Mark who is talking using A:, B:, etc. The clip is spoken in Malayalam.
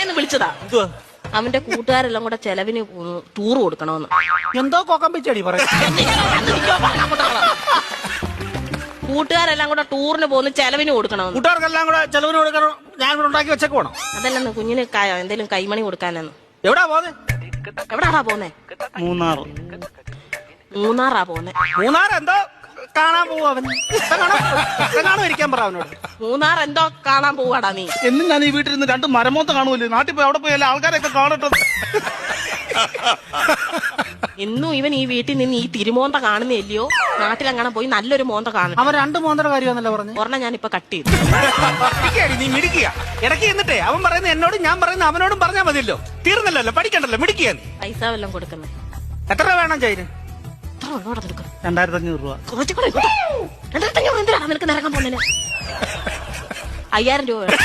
A: പറയാന്ന് വിളിച്ചതാ. അവന്റെ കൂട്ടുകാരെല്ലാം കൂടെ ചെലവിന് ടൂർ കൊടുക്കണമെന്ന്.
B: എന്തോ കൊക്കമ്പിച്ചടി പറയാ.
A: കൂട്ടുകാരെല്ലാം കൂടെ ടൂറിന് പോകുന്ന ചെലവിന് കൊടുക്കണമെന്ന്.
B: കൂട്ടുകാർക്കെല്ലാം കൂടെ ചെലവിന് കൊടുക്കണം. ഞാൻ ഇവിടെ ഉണ്ടാക്കി വെച്ചേക്ക് വേണം.
A: അതല്ലെന്ന് കുഞ്ഞിന് എന്തേലും കൈമണി കൊടുക്കാനെന്ന്.
B: എവിടാ പോന്നെ?
A: എവിടാടാ പോന്നെ? മൂന്നാറാ പോന്നെ.
B: മൂന്നാർ എന്തോ കാണാൻ പോവാ അവൻ. ഇരിക്കാൻ പറ അവനോട്.
A: മൂന്നാർ എന്തോ കാണാൻ പോവാടാ നീ.
C: എന്നും ഞാൻ ഈ വീട്ടിൽ നിന്ന് 2 മരമോത്ത കാണുമല്ലോ. നാട്ടിൽ പോയി അവിടെ പോയി എല്ലാ ആൾക്കാരെയൊക്കെ കാണട്ടെ.
A: ഇന്നും ഇവൻ ഈ വീട്ടിൽ നിന്ന് ഈ തിരുമോന്ത കാണുന്നില്ലയോ? നാട്ടിലെങ്ങനെ പോയി നല്ലൊരു മോന്ത കാണും.
B: അവൻ 2 മോന്തര കാര്യമാണല്ലോ പറഞ്ഞു.
A: ഒരെണ്ണം ഞാനിപ്പോ കട്ട് ചെയ്തു.
B: നീ മിടിക്കുക. ഇടയ്ക്ക് എന്നിട്ടേ അവൻ പറയുന്നത് എന്നോടും ഞാൻ പറയുന്നത് അവനോടും പറഞ്ഞാൽ മതിയല്ലോ. തീർന്നല്ലോ, പഠിക്കണ്ടല്ലോ, മിടിക്കുക നീ.
A: പൈസ വല്ലതും കൊടുക്കുന്നേ.
B: എത്ര രൂപ വേണം ചൈന്?
C: 2500 രൂപ.
A: 2500 എന്തിനാണ് നിനക്ക് നിറങ്ങാൻ പോകുന്നതിന്? 5000 രൂപ വേണം.